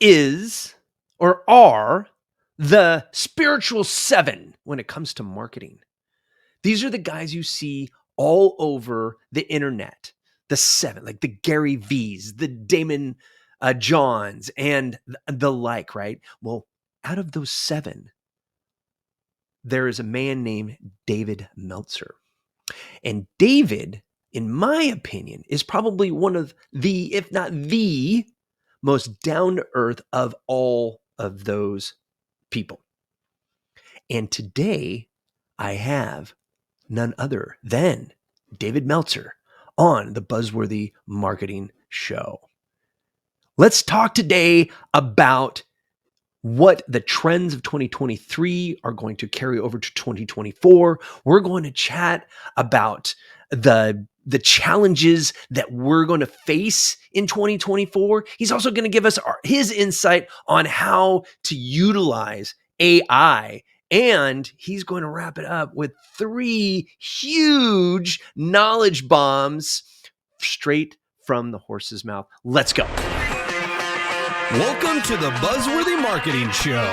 is or are the spiritual seven when it comes to marketing? These are the guys you see all over the internet. The seven, like the Gary V's, the Damon Johns, and the like, right? Well, out of those seven, there is a man named David Meltzer. And David, in my opinion, is probably one of the, if not the most down to earth of all of those people. And today I have none other than David Meltzer on the Buzzworthy Marketing Show. Let's talk today about what the trends of 2023 are going to carry over to 2024. We're going to chat about the challenges that we're going to face in 2024. He's also going to give us his insight on how to utilize AI. And he's going to wrap it up with 3 huge knowledge bombs straight from the horse's mouth. Let's go. Welcome to the Buzzworthy Marketing Show.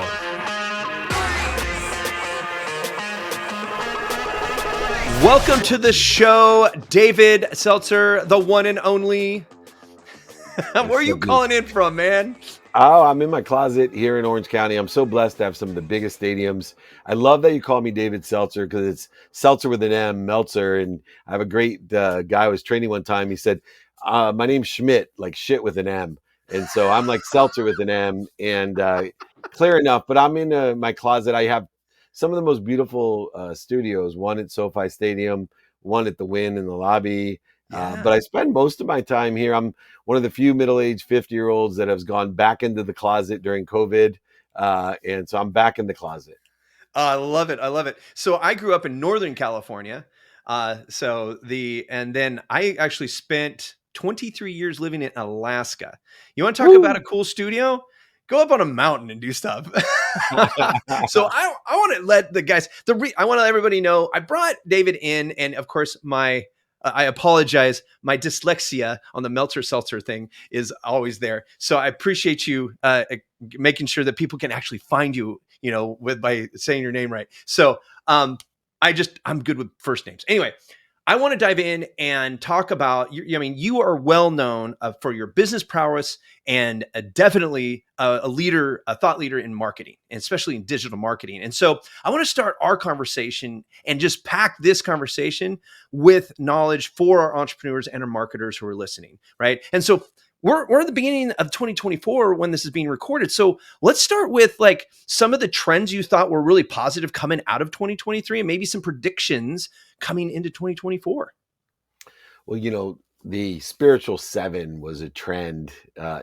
Welcome to the show, David Meltzer, the one and only. Where are you calling in from, man? Oh, I'm in my closet here in Orange County. I'm so blessed to have some of the biggest stadiums. I love that you call me David Seltzer because it's Seltzer with an M, Meltzer. And I have a great guy I was training one time. He said, my name's Schmidt, like shit with an M. And so I'm like Seltzer with an M, and clear enough. But I'm in my closet. I have some of the most beautiful studios, one at SoFi Stadium, one at the Wynn in the lobby. But I spend most of my time here. I'm one of the few middle-aged 50-year-olds that has gone back into the closet during COVID. And so I'm back in the closet. I love it. I love it. So I grew up in Northern California. And then I actually spent 23 years living in Alaska. You want to talk about a cool studio? Go up on a mountain and do stuff. So I want to let the guys, I want to let everybody know I brought David in, and of course I apologize. My dyslexia on the Meltzer Seltzer thing is always there. So I appreciate you making sure that people can actually find you, by saying your name right. So I'm good with first names. Anyway, I want to dive in and talk about, you are well known for your business prowess and definitely a thought leader in marketing, and especially in digital marketing. And so I want to start our conversation and just pack this conversation with knowledge for our entrepreneurs and our marketers who are listening, right? And so we're at the beginning of 2024 when this is being recorded. So let's start with like some of the trends you thought were really positive coming out of 2023 and maybe some predictions coming into 2024. Well, the spiritual 7 was a trend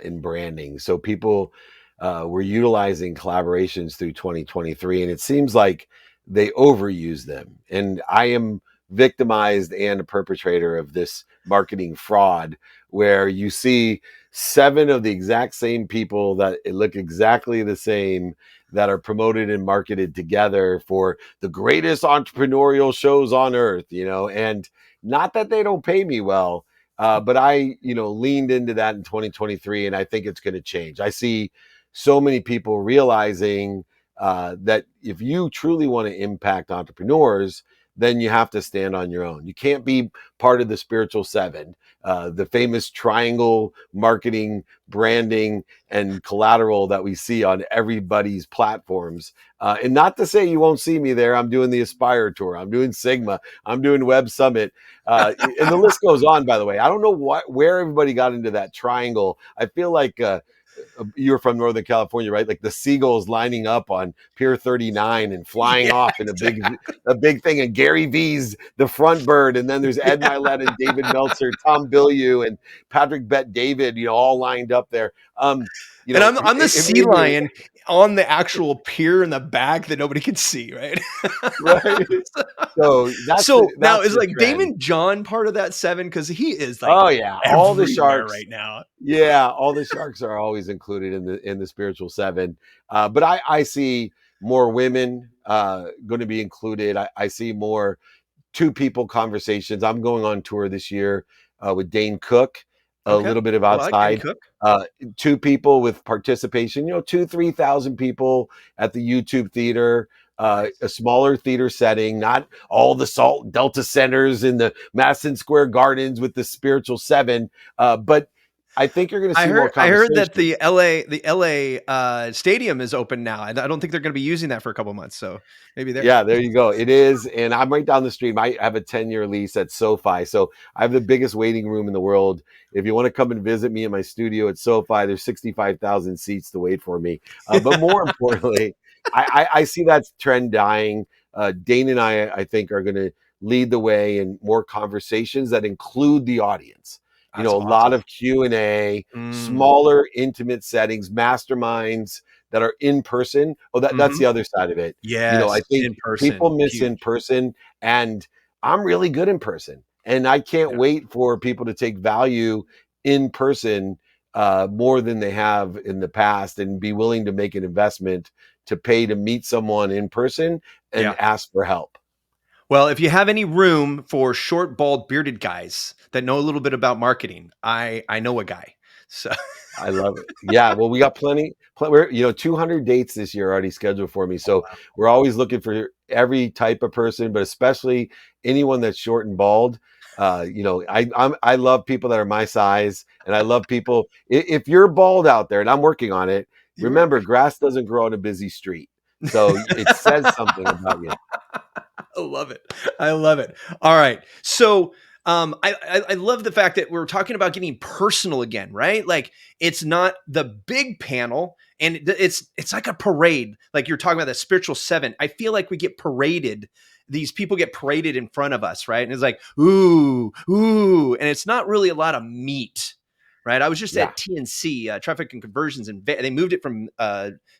in branding. So people were utilizing collaborations through 2023, and it seems like they overuse them. And I am victimized and a perpetrator of this marketing fraud where you see 7 of the exact same people that look exactly the same that are promoted and marketed together for the greatest entrepreneurial shows on earth, and not that they don't pay me well, but I, leaned into that in 2023, and I think it's going to change. I see so many people realizing that if you truly want to impact entrepreneurs, then you have to stand on your own. You can't be part of the spiritual 7, the famous triangle marketing, branding, and collateral that we see on everybody's platforms. And not to say you won't see me there. I'm doing the Aspire Tour. I'm doing Sigma. I'm doing Web Summit. And the list goes on, by the way. I don't know where everybody got into that triangle. I feel like you're from Northern California, right? Like the seagulls lining up on Pier 39 and flying off in a big thing. And Gary V's the front bird. And then there's Ed Milet and David Meltzer, Tom Bilyeu and Patrick Bet-David, all lined up there. And I'm the sea lion on the actual pier in the back that nobody can see, right? Right. So now is like trend. Damon John part of that 7? Because he is like, oh yeah, all the sharks right now. Yeah, all the sharks are always included in the spiritual 7. But I see more women going to be included. I see more 2 people conversations. I'm going on tour this year with Dane Cook. a Okay. little bit of Well, can you outside. cook? Uh, 2 people with participation, 3,000 people at the YouTube theater, Nice. a smaller theater setting, not all the Salt Delta centers in the Madison Square Gardens with the spiritual seven. But I think you're going to see more I heard that conversations. the LA stadium is open now. I don't think they're going to be using that for a couple months. So maybe there. Yeah, there you go. It is. And I'm right down the street. I have a 10-year lease at SoFi. So I have the biggest waiting room in the world. If you want to come and visit me in my studio at SoFi, there's 65,000 seats to wait for me. But more importantly, I see that trend dying. Dane and I think, are going to lead the way in more conversations that include the audience. That's A lot awesome. of Q&A, Mm. smaller, intimate settings, masterminds that are in person. Oh, that's Mhm. the other side of it. I Yes, think in person, people miss in huge. person, and I'm really good in person. And I can't Yeah. wait for people to take value in person more than they have in the past, and be willing to make an investment to pay to meet someone in person and Yeah. ask for help. Well, if you have any room for short, bald, bearded guys that know a little bit about marketing, I know a guy. So I love it. Yeah, well, we got we're 200 dates this year already scheduled for me. So we're always looking for every type of person, but especially anyone that's short and bald. I love people that are my size, and I love people. If you're bald out there, and I'm working on it, you're remember, grass doesn't grow on a busy street. So it says something about you. I love it. I love it. All right. So I love the fact that we're talking about getting personal again, right? Like it's not the big panel, and it's like a parade. Like you're talking about the spiritual seven. I feel like we get paraded. These people get paraded in front of us, right? And it's like ooh, ooh, and it's not really a lot of meat. Right. I was just Yeah, at TNC, Traffic and Conversions, and they moved it from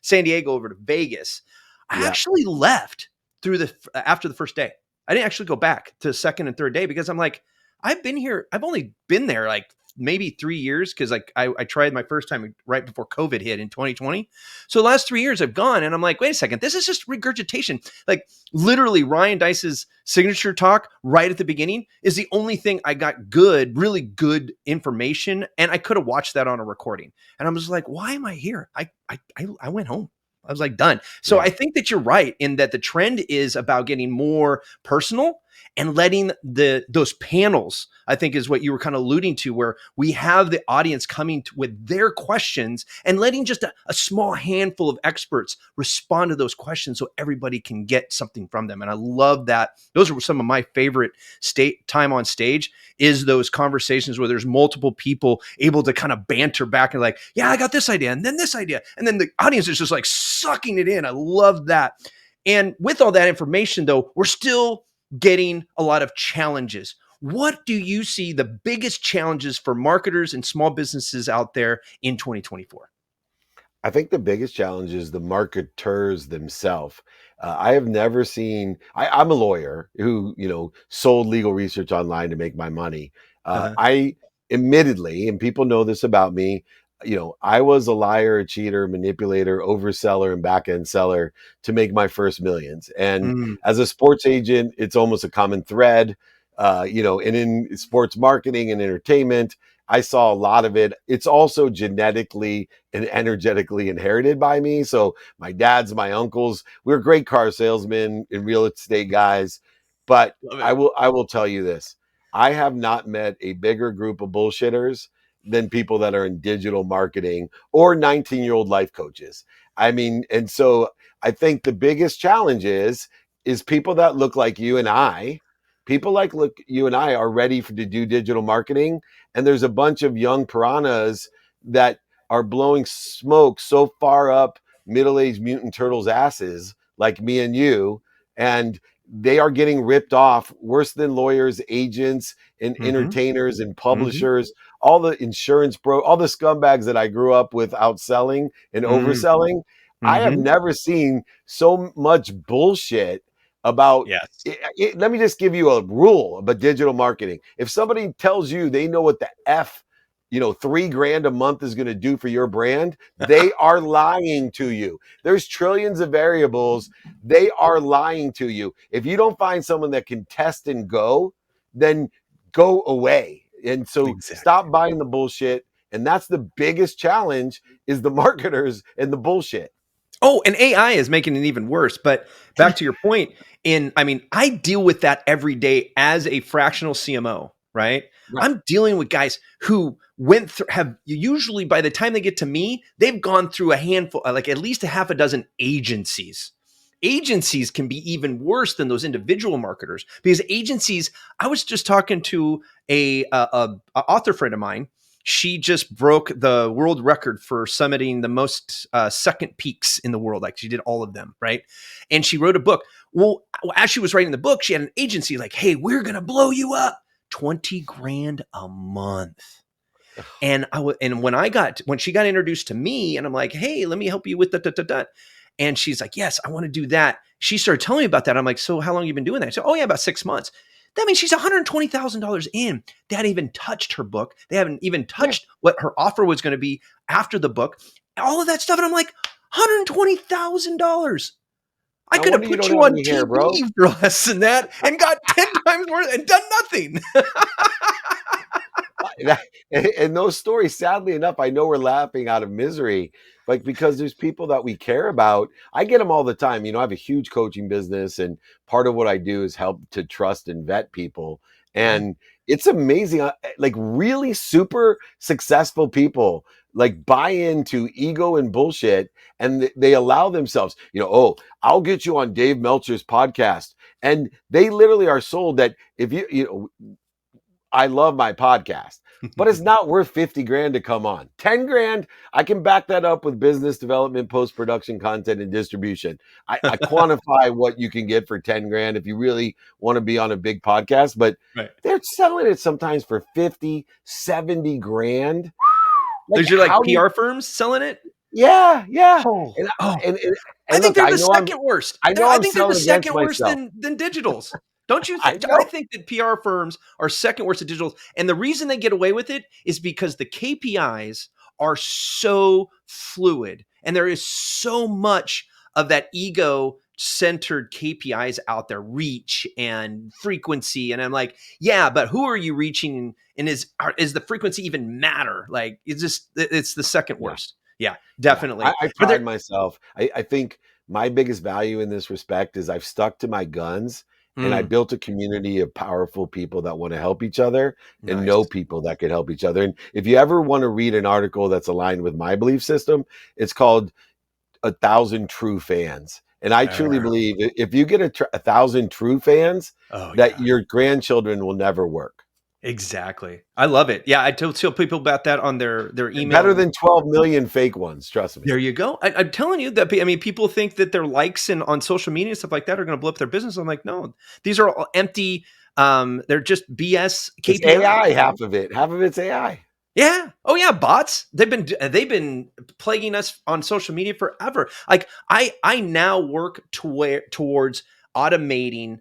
San Diego over to Vegas. I yeah. actually left through the after the first day. I didn't actually go back to the second and third day because I'm like, I've been here. I've only been there like maybe 3 years because like I tried my first time right before COVID hit in 2020. So the last 3 years I've gone, and I'm like, wait a second, this is just regurgitation. Like literally, Ryan Dice's signature talk right at the beginning is the only thing I got good, really good information, and I could have watched that on a recording. And I'm just like, why am I here? I went home. I was like, done. So Yeah. I think that you're right in that the trend is about getting more personal and letting those panels, I think, is what you were kind of alluding to, where we have the audience coming with their questions and letting just a small handful of experts respond to those questions so everybody can get something from them. And I love that. Those are some of my favorite time on stage, is those conversations where there's multiple people able to kind of banter back and like, yeah, I got this idea and then this idea. And then the audience is just like sucking it in. I love that. And with all that information, though, we're still getting a lot of challenges. What do you see the biggest challenges for marketers and small businesses out there in 2024? I think the biggest challenge is the marketers themselves. I have never seen. I'm a lawyer who, sold legal research online to make my money. Uh-huh. I admittedly, and people know this about me, I was a liar, a cheater, manipulator, overseller, and back end seller to make my first millions. And Mm, as a sports agent, it's almost a common thread. And in sports marketing and entertainment, I saw a lot of it. It's also genetically and energetically inherited by me. So my dad's, my uncles, we were great car salesmen and real estate guys. But love I it. will I will tell you this. I have not met a bigger group of bullshitters than people that are in digital marketing or 19-year-old life coaches. I mean, and so I think the biggest challenge is people that look like you and I, people like look you and I are ready to do digital marketing, and there's a bunch of young piranhas that are blowing smoke so far up middle-aged mutant turtles' asses, like me and you, and they are getting ripped off worse than lawyers, agents, and Mm-hmm. entertainers and Mm-hmm. publishers, all the insurance all the scumbags that I grew up with outselling and Mm, overselling. I have mm-hmm. never seen so much bullshit about Yes. let me just give you a rule about digital marketing. If somebody tells you they know what the F, $3,000 a month is going to do for your brand, they are lying to you. There's trillions of variables. They are lying to you. If you don't find someone that can test and go, then go away. And so Exactly. stop buying the bullshit. And that's the biggest challenge is the marketers and the bullshit. Oh, and AI is making it even worse. But back to your point, I deal with that every day as a fractional CMO, right? Right. I'm dealing with guys who went through, have usually by the time they get to me, they've gone through a handful, like at least a half a dozen agencies. Agencies can be even worse than those individual marketers because agencies. I was just talking to a author friend of mine. She just broke the world record for summiting the most second peaks in the world. Like she did all of them, right? And she wrote a book. Well, as she was writing the book, she had an agency like, "Hey, we're gonna blow you up, 20 grand a month." And when she got introduced to me, and I'm like, "Hey, let me help you with that." And she's like, "Yes, I want to do that." She started telling me about that. I'm like, "So how long have you been doing that?" I said, "Oh yeah, about 6 months." That means she's $120,000 in. They hadn't even touched her book. They haven't even touched what her offer was going to be after the book. All of that stuff. And I'm like, $120,000. I No could have wonder you put don't you have on any hair, bro. TV for less than that and got 10 times more and done nothing. And those stories, sadly enough, I know we're laughing out of misery, like because there's people that we care about. I get them all the time. I have a huge coaching business, and part of what I do is help to trust and vet people. And it's amazing, like really super successful people like buy into ego and bullshit, and they allow themselves, oh, I'll get you on Dave Meltzer's podcast. And they literally are sold that if I love my podcast, but it's not worth 50 grand to come on. 10 grand, I can back that up with business development, post-production content, and distribution. I quantify what you can get for 10 grand if you really want to be on a big podcast, but Right. they're selling it sometimes for 50, 70 grand. Like, Those are like PR firms selling it. Yeah. Oh, And, oh. and, and, I and think look, they're the second worst. I know I I'm think they're the selling against second worst myself. than digitals. Don't you I think? know. I think that PR firms are second worst at digitals. And the reason they get away with it is because the KPIs are so fluid and there is so much of that ego centered KPIs out there, reach and frequency. And I'm like, yeah, but who are you reaching? And is the frequency even matter? Like it's the second worst. Yeah, definitely. I pride myself. I think my biggest value in this respect is I've stuck to my guns, and I built a community of powerful people that want to help each other and know Nice. people that could help each other. And if you ever want to read an article that's aligned with my belief system, it's called 1,000 True Fans. And I truly believe if you get 1,000 true fans, Oh that yeah. your grandchildren will never work. Exactly. I love it. Yeah, I tell people about that on their email. Better than 12 million fake ones, trust me. There you go. I'm telling you that. People think that their likes and on social media and stuff like that are going to blow up their business. I'm like, no, these are all empty. They're just BS KPIs. It's AI, half of it's AI. Yeah. Oh yeah, bots. They've been plaguing us on social media forever. Like I now work towards automating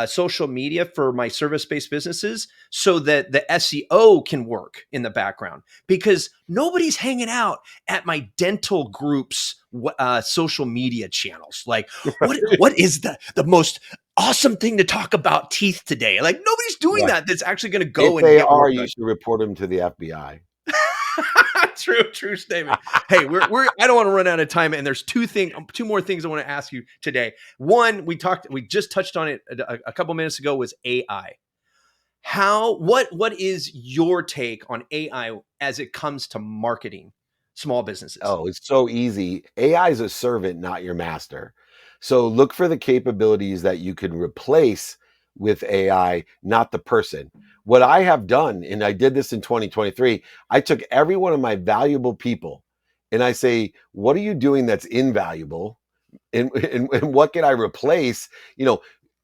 social media for my service-based businesses so that the SEO can work in the background because nobody's hanging out at my dental group's social media channels. Like what is the most awesome thing to talk about teeth today? Like nobody's doing that. That's actually going to go If and they get are, work you done. should report them to the FBI. True statement. Hey, I don't want to run out of time, and there's two more things I want to ask you today. One, we just touched on it a couple minutes ago, was AI. What is your take on AI as it comes to marketing small businesses? Oh, it's so easy. AI is a servant, not your master. So look for the capabilities that you can replace with AI, not the person. What I have done, and I did this in 2023, I took every one of my valuable people and I say, what are you doing that's invaluable? And what can I replace?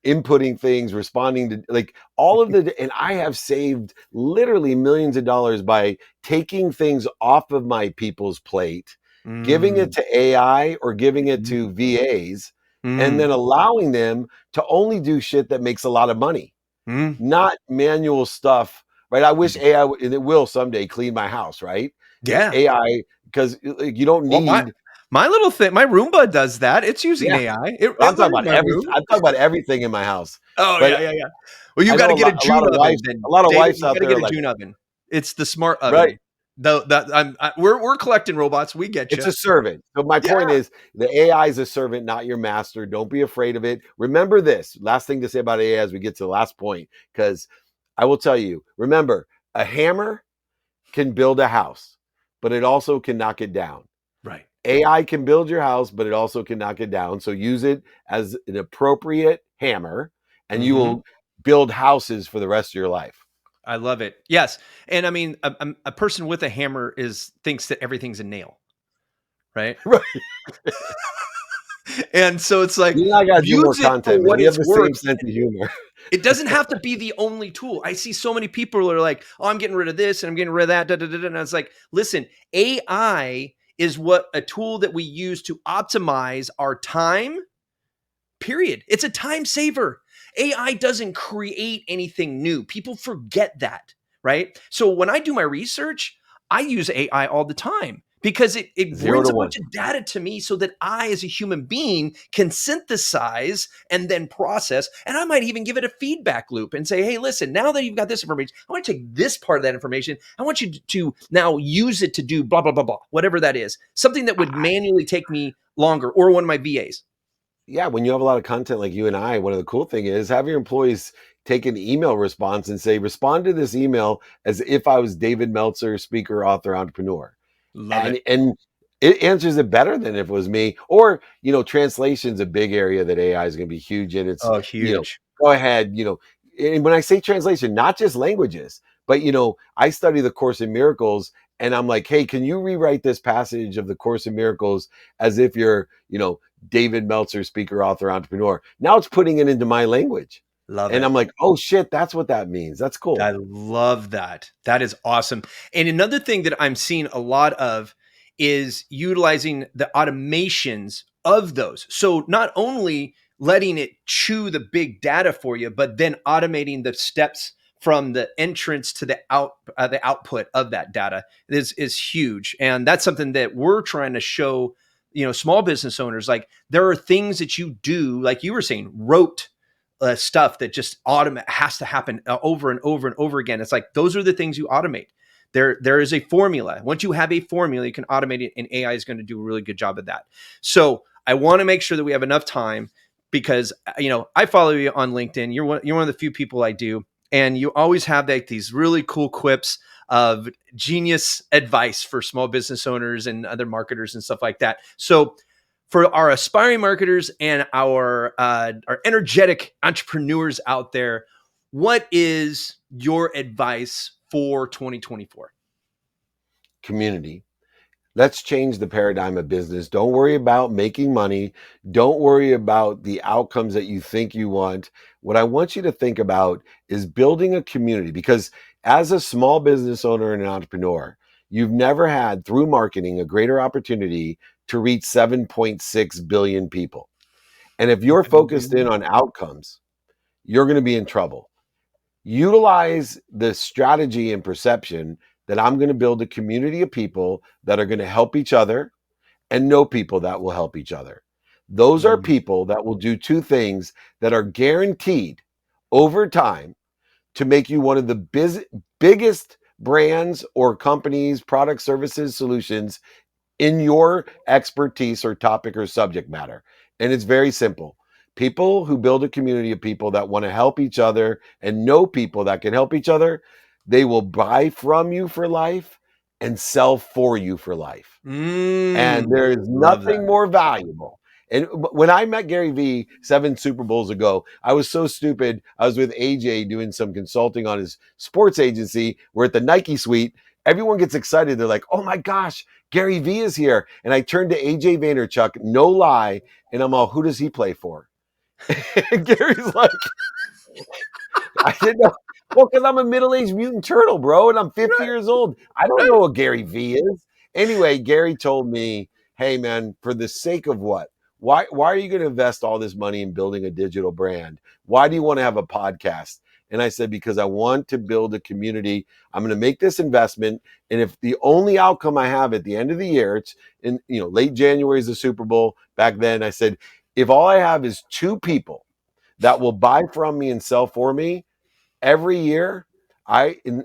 Inputting things, responding to like all of and I have saved literally millions of dollars by taking things off of my people's plate, giving it to AI or giving it to VAs, and then allowing them to only do shit that makes a lot of money, not manual stuff, right? I wish AI, and it will someday clean my house, right? Yeah. AI, because you don't Well, need My little thing, my Roomba does that. It's using Yeah. AI. It I'm talking learned about my room. I'm talking about everything in my house. Oh, But yeah. Well, you I got know to get a a lot June of oven wives then, a lot of David. wives You out got to there get are a like, June oven. It's the smart right. oven. Though that we're collecting robots. We get It's you. a servant. So my Yeah. point is the AI is a servant, not your master. Don't be afraid of it. Remember this. Last thing to say about AI as we get to the last point, because I will tell you, remember, a hammer can build a house, but it also can knock it down. Right. AI can build your house, but it also can knock it down. So use it as an appropriate hammer, and you Hmm. will build houses for the rest of your life. I love it. Yes, and I mean, a person with a hammer thinks that everything's a nail, right? Right. And so it's like, You and I got to do more use it for content, man. what We have it's the same worth. sense of humor. It doesn't have to be the only tool. I see so many people who are like, "Oh, I'm getting rid of this and I'm getting rid of that." Da, da, da, da. And I was like, "Listen, AI is what a tool that we use to optimize our time. Period. It's a time saver. AI doesn't create anything new. People forget that, right? So when I do my research, I use AI all the time because it 0 brings to a 1. bunch of data to me so that I, as a human being, can synthesize and then process. And I might even give it a feedback loop and say, hey, listen, now that you've got this information, I want to take this part of that information. I want you to now use it to do blah, blah, blah, blah, whatever that is. Something that would manually take me longer, or one of my VAs. Yeah, when you have a lot of content like you and I, one of the cool thing is have your employees take an email response and say, respond to this email as if I was David Meltzer, speaker, author, entrepreneur. Love it. And it answers it better than if it was me. Or, translation's a big area that AI is going to be huge in. It's, Oh, you know, huge. go ahead, and when I say translation, not just languages, but I study the Course in Miracles and I'm like, hey, can you rewrite this passage of the Course in Miracles as if you're, David Meltzer, speaker, author, entrepreneur. Now it's putting it into my language. Love And it. I'm like, oh shit, that's what that means. That's I cool. love that. That is awesome. And another thing that I'm seeing a lot of is utilizing the automations of those. So not only letting it chew the big data for you, but then automating the steps from the entrance to the output of that data is huge. And that's something that we're trying to show, small business owners. Like, there are things that you do, like you were saying, rote stuff that just has to happen over and over and over again. It's like, those are the things you automate. There is a formula. Once you have a formula, you can automate it, and AI is going to do a really good job of that. So I want to make sure that we have enough time, because I follow you on LinkedIn. You're one of the few people I do, and you always have these really cool quips of genius advice for small business owners and other marketers and stuff like that. So for our aspiring marketers and our energetic entrepreneurs out there, what is your advice for 2024? Community. Let's change the paradigm of business. Don't worry about making money. Don't worry about the outcomes that you think you want. What I want you to think about is building a community, because as a small business owner and an entrepreneur, you've never had, through marketing, a greater opportunity to reach 7.6 billion people. And if you're focused in on outcomes, you're going to be in trouble. Utilize the strategy and perception that I'm going to build a community of people that are going to help each other and know people that will help each other. Those are people that will do two things that are guaranteed over time to make you one of the biggest brands or companies, products, services, solutions in your expertise or topic or subject matter. And it's very simple. People who build a community of people that want to help each other and know people that can help each other, they will buy from you for life and sell for you for life. And there is Love that. nothing more valuable. And when I met Gary Vee 7 Super Bowls ago, I was so stupid. I was with AJ doing some consulting on his sports agency. We're at the Nike suite. Everyone gets excited. They're like, oh my gosh, Gary Vee is here. And I turned to AJ Vaynerchuk, no lie. And I'm all, who does he play for? And Gary's like, I didn't know. Well, because I'm a middle-aged mutant turtle, bro, and I'm 50 years old. I don't know what Gary Vee is. Anyway, Gary told me, hey, man, for the sake of what? Why are you going to invest all this money in building a digital brand? Why do you want to have a podcast? And I said, because I want to build a community. I'm going to make this investment. And if the only outcome I have at the end of the year, it's in, late January is the Super Bowl. Back then I said, if all I have is 2 people that will buy from me and sell for me every year,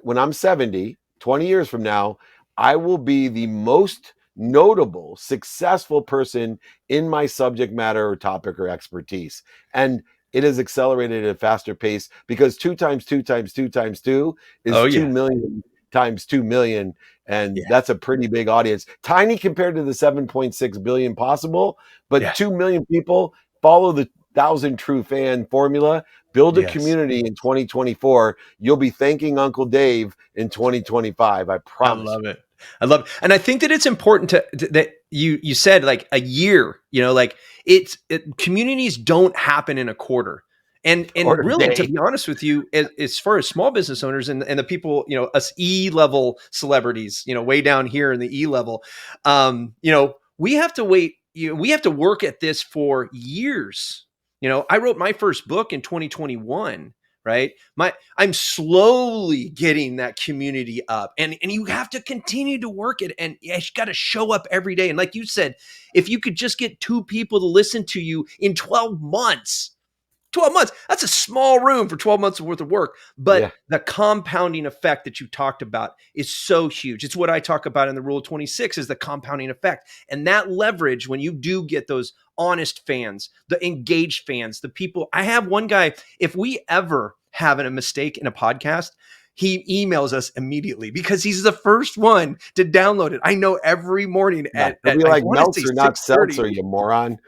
when I'm 70, 20 years from now, I will be the most notable, successful person in my subject matter or topic or expertise. And it has accelerated at a faster pace because 2 times 2 times 2 times 2 is Oh 2 yeah. million times 2 million. And Yeah. that's a pretty big audience. Tiny compared to the 7.6 billion possible, but Yeah. 2 million people follow the 1,000 true fan formula. Build a Yes. community in 2024. You'll be thanking Uncle Dave in 2025. I I promise love it. I love it. And I think that it's important that you said like a year, like communities don't happen in a quarter. And you. Or a really, to day. be honest with you, as far as small business owners and the people, us E-level celebrities, way down here in the E-level, we have to wait. We have to work at this for years. I wrote my first book in 2021, right? I'm slowly getting that community up, and you have to continue to work it, and you got to show up every day. And like you said, if you could just get 2 people to listen to you in 12 months, 12 months, that's a small room for 12 months worth of work. But Yeah. the compounding effect that you talked about is so huge. It's what I talk about in the rule of 26 is the compounding effect. And that leverage, when you do get those honest fans, the engaged fans, the people. I have one guy, if we ever have a mistake in a podcast, he emails us immediately because he's the first one to download it. I know every morning Yeah. at It'll be I like want to say Meltzer, not 6:30. Seltzer, you moron.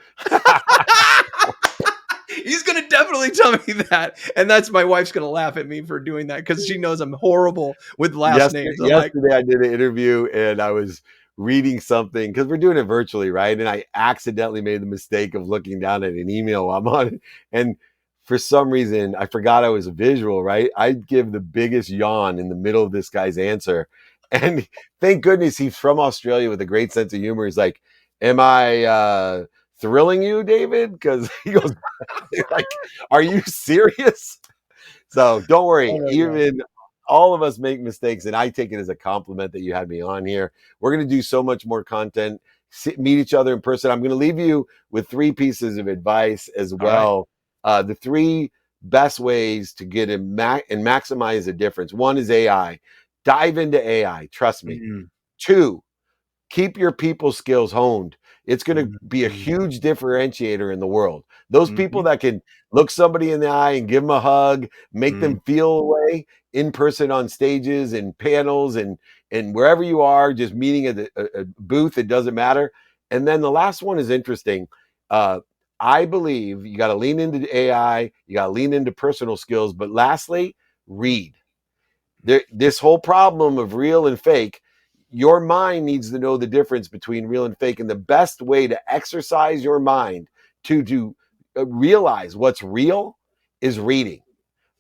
He's going to definitely tell me that. And that's my wife's going to laugh at me for doing that because she knows I'm horrible with last names. I'm like, Yesterday I did an interview and I was reading something because we're doing it virtually, right? And I accidentally made the mistake of looking down at an email I'm on. And for some reason, I forgot I was a visual, right? I'd give the biggest yawn in the middle of this guy's answer. And thank goodness he's from Australia with a great sense of humor. He's like, am I thrilling you, David? Because he goes, like, are you serious? So don't worry. oh my God. Even all of us make mistakes, and I take it as a compliment that you had me on here. We're going to do so much more content, meet each other in person. I'm going to leave you with 3 pieces of advice as All right. well. The 3 best ways to get and maximize the difference. 1 is AI. Dive into AI. Trust me. Mm, 2, keep your people skills honed. It's going to mm, be a mm, huge differentiator in the world. Those people mhm, that can look somebody in the eye and give them a hug, make mm. them feel away in person on stages and panels and wherever you are, just meeting at a booth, it doesn't matter. And then the last one is interesting. I believe you got to lean into AI, you got to lean into personal skills, but lastly, read. This whole problem of real and fake, your mind needs to know the difference between real and fake. And the best way to exercise your mind to realize what's real is reading.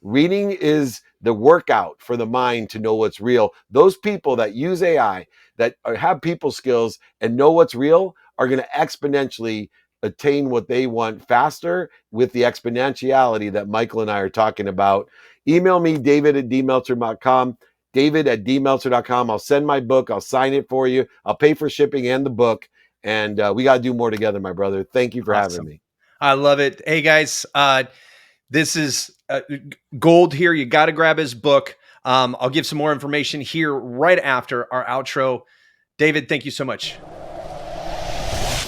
Reading is the workout for the mind to know what's real. Those people that use AI, that have people skills and know what's real, are going to exponentially attain what they want faster with the exponentiality that Michael and I are talking about. Email me, david@dmeltzer.com, david@dmeltzer.com. I'll send my book. I'll sign it for you. I'll pay for shipping and the book. And we got to do more together, my brother. Thank you for having Awesome. me. I love it. Hey guys, this is gold here. You got to grab his book. I'll give some more information here right after our outro. David, thank you so much.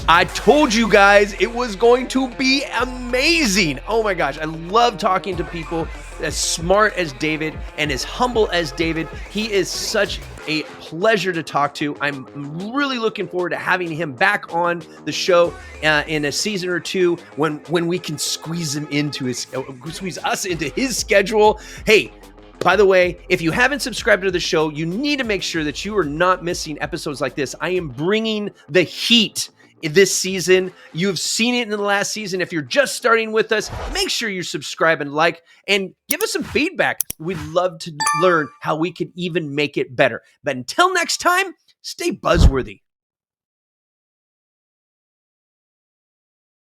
I told you guys it was going to be amazing. Oh my gosh, I love talking to people as smart as David and as humble as David. He is such a pleasure to talk to. I'm really looking forward to having him back on the show in a season or 2 when we can squeeze us into his schedule. Hey, by the way, if you haven't subscribed to the show, you need to make sure that you are not missing episodes like this. I am bringing the heat this season. You've seen it in the last season. If you're just starting with us, make sure you subscribe and like, and give us some feedback. We'd love to learn how we could even make it better. But until next time, stay buzzworthy.